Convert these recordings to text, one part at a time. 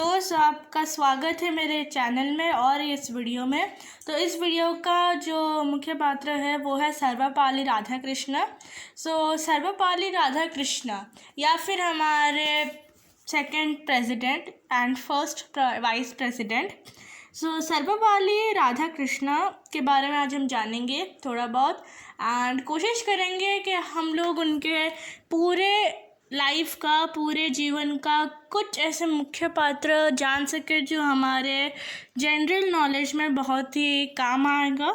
दोस्त, आपका स्वागत है मेरे चैनल में और इस वीडियो में। तो इस वीडियो का जो मुख्य पात्र है वो है सर्वपल्ली राधाकृष्ण। सर्वपल्ली राधाकृष्ण या फिर हमारे second president and first vice president. Sarvepalli Radhakrishna के बारे में आज हम जानेंगे थोड़ा बहुत एंड कोशिश करेंगे कि हम लोग उनके पूरे लाइफ का, पूरे जीवन का कुछ ऐसे मुख्य पात्र जान सके जो हमारे जनरल नॉलेज में बहुत ही काम आएगा।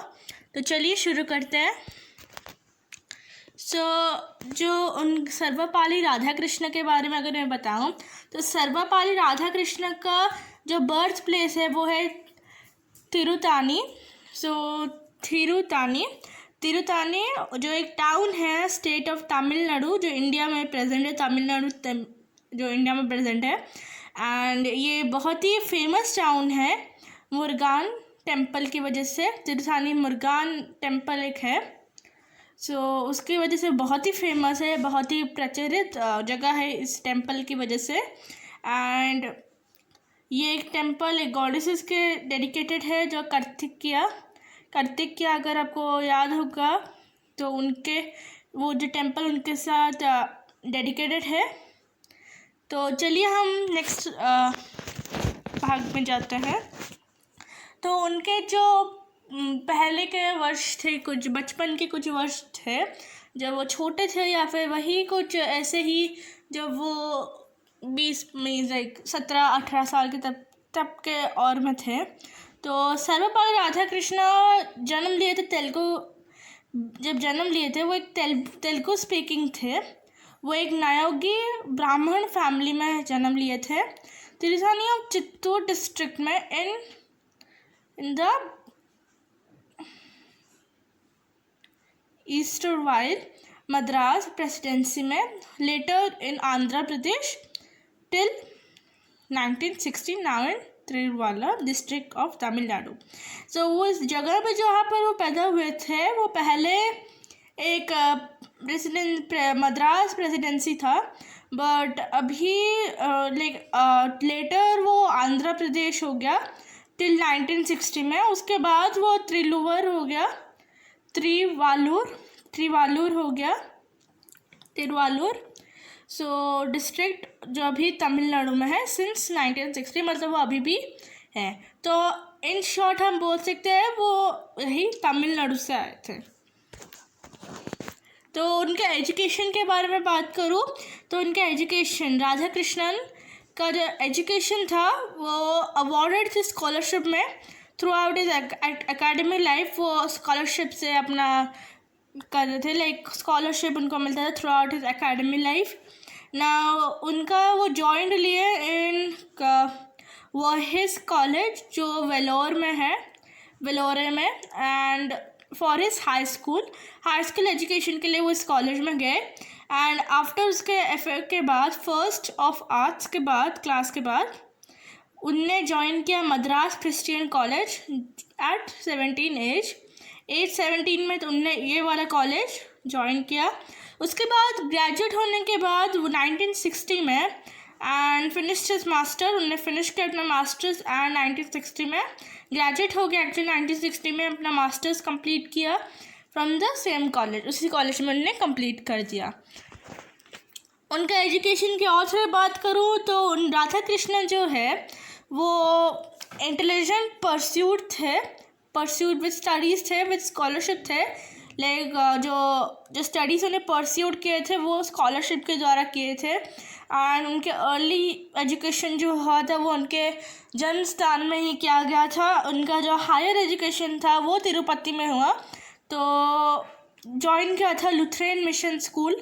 तो चलिए शुरू करते हैं। जो उन सर्वपल्ली राधाकृष्ण के बारे में अगर मैं बताऊं तो सर्वपल्ली राधाकृष्ण का जो बर्थ प्लेस है वो है तिरुतानी। तिरुतानी जो एक टाउन है स्टेट ऑफ तमिलनाडु, जो इंडिया में प्रेजेंट है। तमिलनाडु जो इंडिया में प्रेजेंट है एंड ये बहुत ही फेमस टाउन है मुरुगन टेम्पल की वजह से। तिरुतानी मुरुगन टेम्पल एक है, उसकी वजह से बहुत ही फेमस है, बहुत ही प्रचलित जगह है इस टेम्पल की वजह से। एंड ये एक टेम्पल एक गॉडेसेस के डेडिकेटेड है जो कार्तिकेय अगर आपको याद होगा तो उनके वो जो टेम्पल उनके साथ डेडिकेटेड है। तो चलिए हम नेक्स्ट भाग में जाते हैं। तो उनके जो पहले के वर्ष थे, कुछ बचपन के कुछ वर्ष थे जब वो छोटे थे, या फिर वही कुछ ऐसे ही जब वो 17-18 साल के तब के और में थे। तो सर्वपल्ली राधाकृष्ण जन्म लिए थे वो एक तेलुगु स्पीकिंग थे। वो एक नायोगी ब्राह्मण फैमिली में जन्म लिए थे। तिरुतानी ऑफ चित्तूर डिस्ट्रिक्ट में in the erstwhile Madras presidency में, later in Andhra Pradesh till 1960 now in Tiruvallur district of Tamil Nadu. वो इस जगह पे जहाँ पर वो पैदा हुए थे वो पहले एक मद्रास प्रेसिडेंसी था, बट अभी लेटर वो आंध्र प्रदेश हो गया टिल 1960 में। उसके बाद वो तिरुवालूर हो गया डिस्ट्रिक्ट जो अभी तमिलनाडु में है सिंस 1960, मतलब वो अभी भी है। तो इन शॉर्ट हम बोल सकते हैं वो यही तमिलनाडु से आए थे। तो उनके एजुकेशन के बारे में बात करूँ तो उनका एजुकेशन, राधाकृष्णन का जो एजुकेशन था वो अवॉर्डेड थे स्कॉलरशिप में through out is academic life. वो स्कॉलरशिप से अपना कर रहे थे, स्कॉलरशिप उनको मिलता था through out his academic life. ना उनका वो जॉइंट लिए इन वो हिज कॉलेज जो वेलोरे में and for his high school education के लिए वो इस कॉलेज में गए। एंड आफ्टर उसके एफए के बाद फर्स्ट ऑफ आर्ट्स के बाद क्लास के बाद उनने ज्वाइन किया मद्रास क्रिश्चियन कॉलेज एट 17 में। तो उनने ये वाला कॉलेज ज्वाइन किया। उसके बाद ग्रेजुएट होने के बाद वो 1960 में एंड फिनिश्ड हिज मास्टर, उनने फिनिश किया अपना मास्टर्स एंड 1960 में ग्रेजुएट हो गया। एक्चुअली 1960 में अपना मास्टर्स कंप्लीट किया फ्रॉम द सेम कॉलेज, उसी कॉलेज में उन्होंने कंप्लीट कर दिया। उनका एजुकेशन की और से बात करूँ तो उन राधाकृष्ण जो है वो इंटेलिजेंट परस्यूड विद स्टडीज़ थे, विद स्कॉलरशिप थे। जो स्टडीज़ उन्हें परस्यूड किए थे वो स्कॉलरशिप के द्वारा किए थे। एंड उनके अर्ली एजुकेशन जो हुआ था वो उनके जन्म स्थान में ही किया गया था। उनका जो हायर एजुकेशन था वो तिरुपति में हुआ। तो ज्वाइन किया था लुथेरन मिशन स्कूल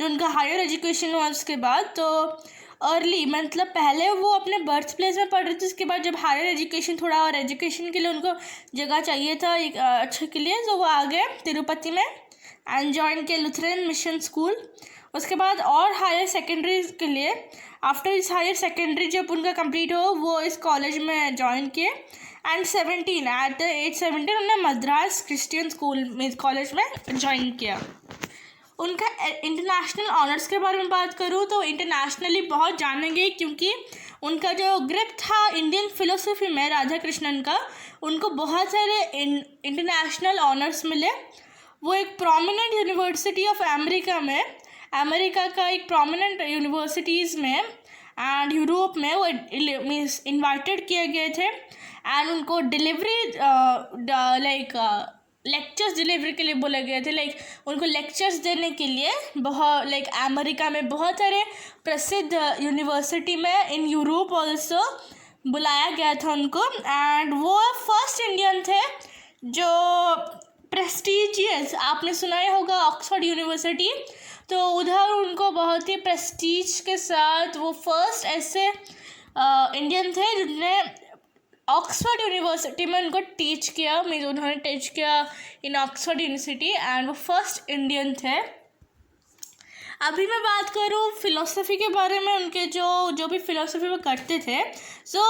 जो उनका हायर एजुकेशन हुआ। उसके बाद तो अर्ली मतलब पहले वो अपने बर्थ प्लेस में पढ़ रहे थे, उसके बाद जब हायर एजुकेशन थोड़ा और एजुकेशन के लिए उनको जगह चाहिए था एक अच्छे के लिए, तो वो आ गए तिरुपति में एंड जॉइन किया लुथेरन मिशन स्कूल। उसके बाद और हायर सेकेंडरी के लिए आफ्टर इस हायर सेकेंडरी जब उनका कंप्लीट हो वो इस कॉलेज में ज्वाइन किए। एंड एट द एज 17 उन्होंने मद्रास क्रिश्चियन स्कूल में कॉलेज में ज्वाइन किया। उनका इंटरनेशनल ऑनर्स के बारे में बात करूँ तो इंटरनेशनली बहुत जानेंगे क्योंकि उनका जो ग्रिप था इंडियन फिलोसफी में राधा कृष्णन का, उनको बहुत सारे इंटरनेशनल ऑनर्स मिले। वो एक प्रोमिनेंट यूनिवर्सिटी ऑफ अमेरिका में, अमेरिका का एक प्रोमिनेंट यूनिवर्सिटीज़ में एंड यूरोप में वो मीन्स इन्वाइटेड किए गए थे एंड उनको डिलीवरी लाइक लेक्चर्स डिलीवरी के लिए बोले गए थे। लाइक उनको लेक्चर्स देने के लिए बहुत लाइक अमेरिका में बहुत सारे प्रसिद्ध यूनिवर्सिटी में इन यूरोप ऑल्सो बुलाया गया था उनको। एंड वो फर्स्ट इंडियन थे जो प्रेस्टीजियस, आपने सुना ही होगा ऑक्सफोर्ड यूनिवर्सिटी, तो उधर उनको बहुत ही प्रेस्टीज के साथ वो फर्स्ट ऐसे इंडियन थे जिन्होंने ऑक्सफोर्ड यूनिवर्सिटी में उनको टीच किया, मीन्स उन्होंने टीच किया इन ऑक्सफोर्ड यूनिवर्सिटी एंड वो फर्स्ट इंडियन थे। अभी मैं बात करूँ फ़िलोसफ़ी के बारे में, उनके जो भी फ़िलोसफ़ी वो करते थे, सो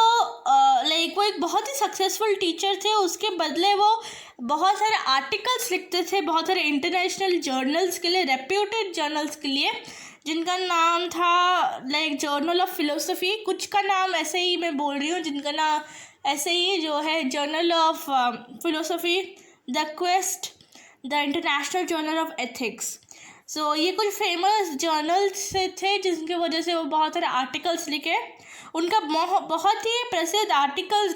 लाइक वो एक बहुत ही सक्सेसफुल टीचर थे। उसके बदले वो बहुत सारे आर्टिकल्स लिखते थे बहुत सारे इंटरनेशनल जर्नल्स के लिए, रेप्यूटेड जर्नल्स के लिए, जिनका नाम था लाइक जर्नल ऑफ फ़िलोसफ़ी। कुछ का नाम ऐसे ही मैं बोल रही हूँ, जिनका नाम ऐसे ही जो है journal of philosophy, the quest, the international journal of ethics. So ये कुछ फेमस जर्नल्स से थे जिनकी वजह से वो बहुत सारे आर्टिकल्स लिखे। उनका बहुत ही प्रसिद्ध आर्टिकल्स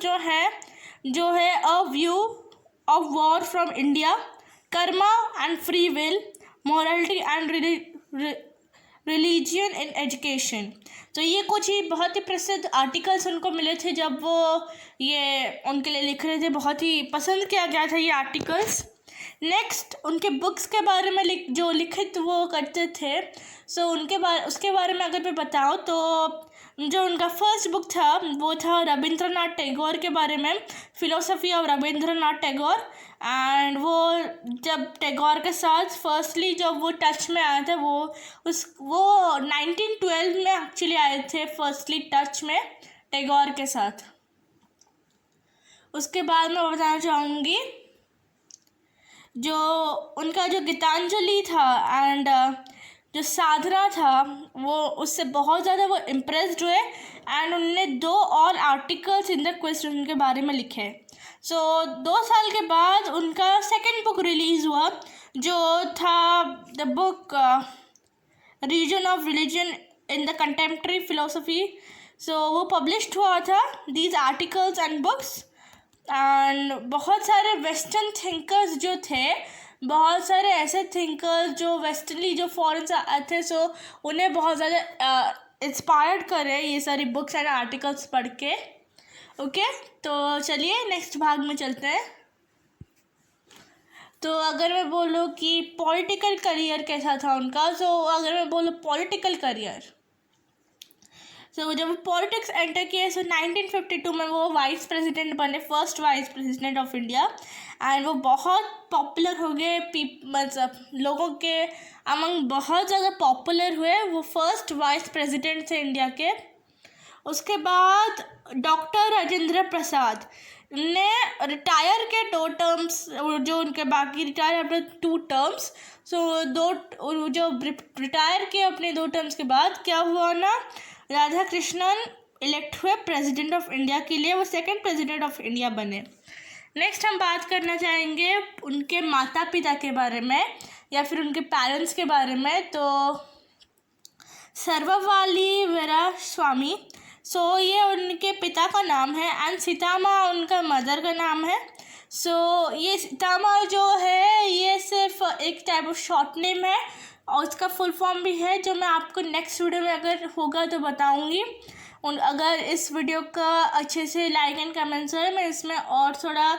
जो है a view of war from India, Karma and free will, morality and religion in education. तो ये कुछ ही बहुत ही प्रसिद्ध आर्टिकल्स उनको मिले थे जब वो ये उनके लिए लिख रहे थे। बहुत ही पसंद किया गया था ये आर्टिकल्स। नेक्स्ट उनके बुक्स के बारे में जो लिखित वो करते थे, सो उसके बारे में अगर मैं बताऊँ तो जो उनका फर्स्ट बुक था वो था रविंद्रनाथ टैगोर के बारे में, philosophy of Rabindranath Tagore. And वो जब टैगोर के साथ फर्स्टली जब वो टच में आए थे वो 1912 में एक्चुअली आए थे फर्स्टली टच में टैगोर के साथ। उसके बाद मैं बताना चाहूँगी जो उनका जो गीतांजलि था एंड जो साधना था वो उससे बहुत ज़्यादा वो इम्प्रेस्ड हुए एंड उन्होंने 2 और आर्टिकल्स इन द क्वेश्चन के बारे में लिखे। सो 2 साल के बाद उनका सेकंड बुक रिलीज़ हुआ जो था the book reason of religion in the contemporary philosophy. So वो पब्लिश्ड हुआ था these articles and books. And बहुत सारे वेस्टर्न थिंकर्स जो थे, बहुत सारे ऐसे थिंकर्स जो वेस्टर्नली जो फॉरेन से आए थे, सो उन्हें बहुत ज़्यादा इंस्पायर्ड करे ये सारी बुक्स एंड आर्टिकल्स पढ़ के। ओके, तो चलिए नेक्स्ट भाग में चलते हैं। तो अगर मैं बोलूँ कि पॉलिटिकल करियर कैसा था उनका, सो अगर मैं बोलूँ पॉलिटिकल करियर, सो जब वो पॉलिटिक्स एंटर किए 1952 में वो वाइस प्रेसिडेंट बने, first vice president of India. And वो बहुत पॉपुलर हो गए, मतलब लोगों के अमंग बहुत ज़्यादा पॉपुलर हुए। वो फर्स्ट वाइस प्रेसिडेंट थे इंडिया के। उसके बाद डॉक्टर राजेंद्र प्रसाद ने रिटायर के 2 टर्म्स, जो उनके बाकी रिटायर अपने 2 टर्म्स, सो जो रिटायर किए अपने 2 टर्म्स के बाद क्या हुआ ना, राधा कृष्णन इलेक्ट हुए प्रेसिडेंट ऑफ इंडिया के लिए, वो सेकंड प्रेसिडेंट ऑफ इंडिया बने। नेक्स्ट हम बात करना चाहेंगे उनके माता पिता के बारे में या फिर उनके पेरेंट्स के बारे में। तो सर्वपल्ली वीरास्वामी, सो ये उनके पिता का नाम है एंड सीतामा उनका मदर का नाम है। सो ये सीतामा जो है ये सिर्फ एक टाइप ऑफ शॉर्ट नेम है और उसका फुल फॉर्म भी है जो मैं आपको नेक्स्ट वीडियो में अगर होगा तो बताऊंगी। अगर इस वीडियो का अच्छे से लाइक एंड कमेंट्स है, मैं इसमें और थोड़ा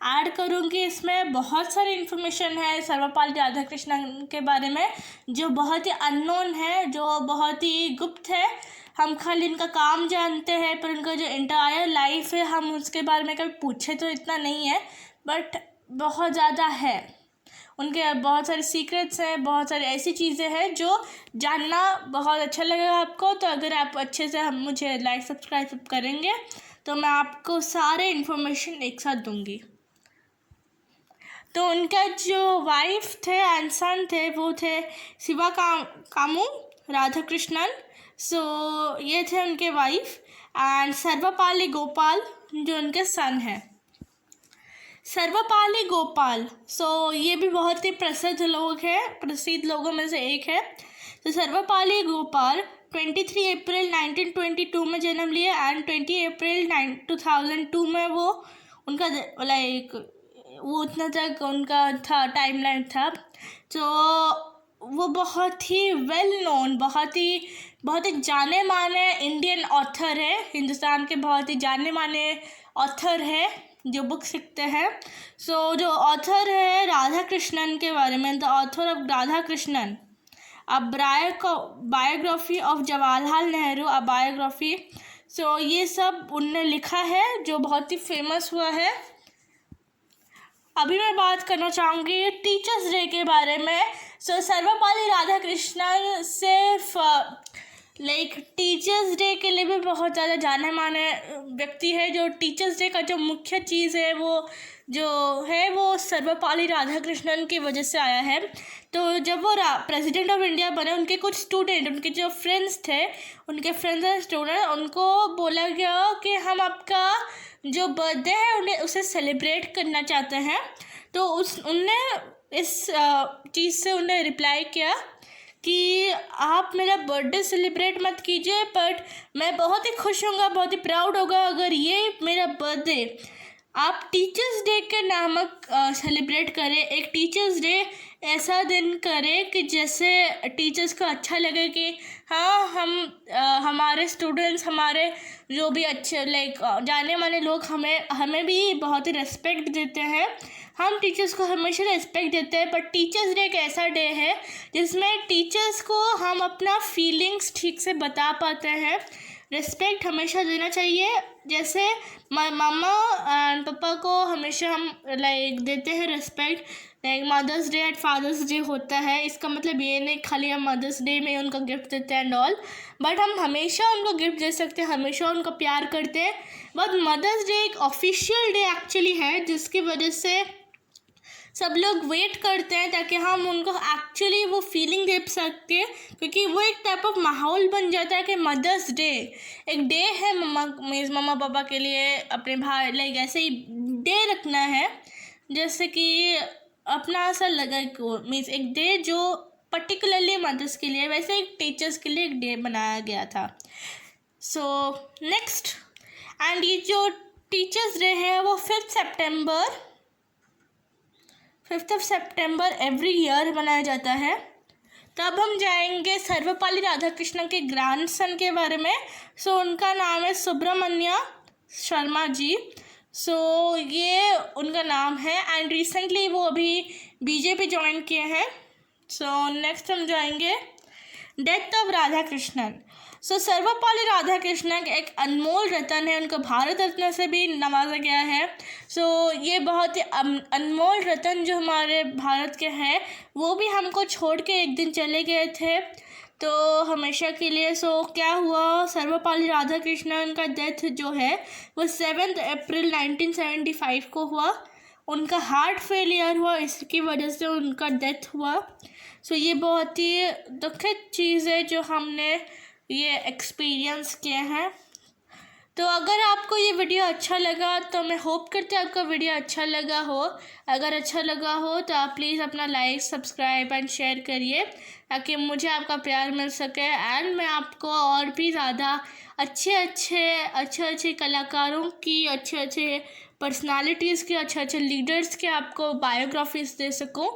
ऐड करूंगी। इसमें बहुत सारी इन्फॉर्मेशन है सर्वपल्ली राधाकृष्णन के बारे में जो बहुत ही अननोन है, जो बहुत ही गुप्त है। हम खाली इनका काम जानते हैं पर उनका जो इंटायर लाइफ है हम उसके बारे में कभी पूछे तो इतना नहीं है, बट बहुत ज़्यादा है। उनके बहुत सारे सीक्रेट्स हैं, बहुत सारी ऐसी चीज़ें हैं जो जानना बहुत अच्छा लगेगा आपको। तो अगर आप अच्छे से मुझे लाइक सब्सक्राइब करेंगे तो मैं आपको सारे इन्फॉर्मेशन एक साथ दूंगी। तो उनका जो वाइफ थे एंड सन थे वो थे शिवा कामू राधाकृष्णन। सो ये थे उनके वाइफ, एंड सर्वपाली गोपाल जो उनके सन हैं। सर्वपाली गोपाल, सो ये भी बहुत ही प्रसिद्ध लोगों में से एक है। तो सर्वपाली गोपाल 23 अप्रैल 1922 में जन्म लिया एंड 20 अप्रैल 2002 में वो उनका वो उतना तक उनका था टाइमलाइन था। तो वो बहुत ही वेल नोन, बहुत ही जाने माने इंडियन ऑथर है, हिंदुस्तान के बहुत ही जाने माने ऑथर है जो बुक लिखते हैं। सो जो ऑथर है राधा कृष्णन के बारे में, the author of Radhakrishnan, a biography of Jawaharlal Nehru, a biography. So ये सब उनने लिखा है जो बहुत ही फेमस हुआ है। अभी मैं बात करना चाहूँगी टीचर्स डे के बारे में। सो सर्वपल्ली राधाकृष्णन सिर्फ टीचर्स डे के लिए भी बहुत ज़्यादा जाने माने व्यक्ति है। जो टीचर्स डे का जो मुख्य चीज़ है वो सर्वपल्ली राधाकृष्णन की वजह से आया है। तो जब वो प्रेसिडेंट ऑफ इंडिया बने, उनके कुछ स्टूडेंट, उनके जो फ्रेंड्स थे, उनके फ्रेंड्स एंड स्टूडेंट, उनको बोला गया कि हम आपका जो बर्थडे है उसे सेलिब्रेट करना चाहते हैं। तो उनने इस चीज़ से उन्हें रिप्लाई किया कि आप मेरा बर्थडे सेलिब्रेट मत कीजिए, बट मैं बहुत ही खुश होऊंगा, बहुत ही प्राउड होगा अगर ये मेरा बर्थडे आप टीचर्स डे के नामक सेलिब्रेट करें। एक टीचर्स डे ऐसा दिन करें कि जैसे टीचर्स को अच्छा लगे कि हाँ हमारे स्टूडेंट्स, हमारे जो भी अच्छे जाने माने लोग हमें भी बहुत ही रेस्पेक्ट देते हैं। हम टीचर्स को हमेशा रेस्पेक्ट देते हैं, बट टीचर्स डे एक ऐसा डे है जिसमें टीचर्स को हम अपना फीलिंग्स ठीक से बता पाते हैं। रिस्पेक्ट हमेशा देना चाहिए, जैसे मामा एंड पापा को हमेशा हम देते हैं respect. Mother's Day and Father's Day होता है, इसका मतलब ये नहीं खाली हम मदर्स डे में उनको गिफ्ट देते हैं एंड ऑल, बट हम हमेशा उनको गिफ्ट दे सकते हैं, हमेशा उनको प्यार करते हैं। बट मदर्स डे एक ऑफिशियल डे एक्चुअली है जिसकी वजह से सब लोग वेट करते हैं ताकि हम उनको एक्चुअली वो फीलिंग दे सकते, क्योंकि वो एक टाइप ऑफ माहौल बन जाता है कि मदर्स डे एक डे है मम्मा पापा के लिए, अपने भाई ऐसे ही डे रखना है जैसे कि अपना ऐसा लगा को एक डे जो पर्टिकुलरली मदर्स के लिए, वैसे एक टीचर्स के लिए एक डे बनाया गया था। सो नेक्स्ट, एंड ये जो टीचर्स डे है वो 5th of September every year मनाया जाता है। तब हम जाएंगे सर्वपल्ली राधाकृष्णन के ग्रैंडसन के बारे में। सो उनका नाम है सुब्रमण्य शर्मा जी। सो ये उनका नाम है एंड रिसेंटली वो अभी बीजेपी ज्वाइन किए हैं। सो नेक्स्ट हम जाएंगे डेथ ऑफ राधाकृष्णन। सो सर्वपल्ली राधाकृष्णन एक अनमोल रत्न है, उनको भारत रत्न से भी नवाजा गया है। सो ये बहुत ही अनमोल रत्न जो हमारे भारत के हैं वो भी हमको छोड़ के एक दिन चले गए थे तो हमेशा के लिए। सो क्या हुआ, सर्वपल्ली राधाकृष्णन का डेथ जो है वो 7 अप्रैल 1975 को हुआ। उनका हार्ट फेलियर हुआ, इसकी वजह से उनका डेथ हुआ। सो ये बहुत ही दुखद चीज़ है जो हमने ये एक्सपीरियंस किए हैं। तो अगर आपको ये वीडियो अच्छा लगा तो मैं होप करती हूँ आपका वीडियो अच्छा लगा हो। अगर अच्छा लगा हो तो आप प्लीज़ अपना लाइक, सब्सक्राइब एंड शेयर करिए ताकि मुझे आपका प्यार मिल सके एंड मैं आपको और भी ज़्यादा अच्छे कलाकारों की, अच्छे पर्सनालिटीज़ के, अच्छे लीडर्स के आपको बायोग्राफीज दे सकूं।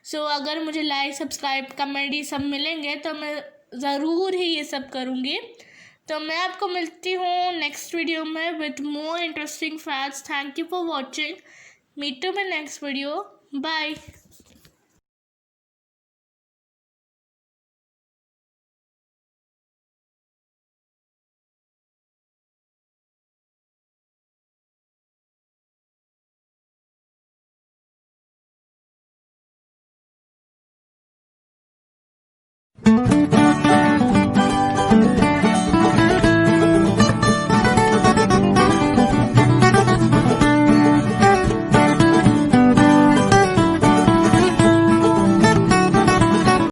सो अगर मुझे लाइक, सब्सक्राइब, कमेंट ये सब मिलेंगे तो मैं ज़रूर ही ये सब करूँगी। तो मैं आपको मिलती हूँ नेक्स्ट वीडियो में with more interesting facts. Thank you for watching, meet to my next video, bye.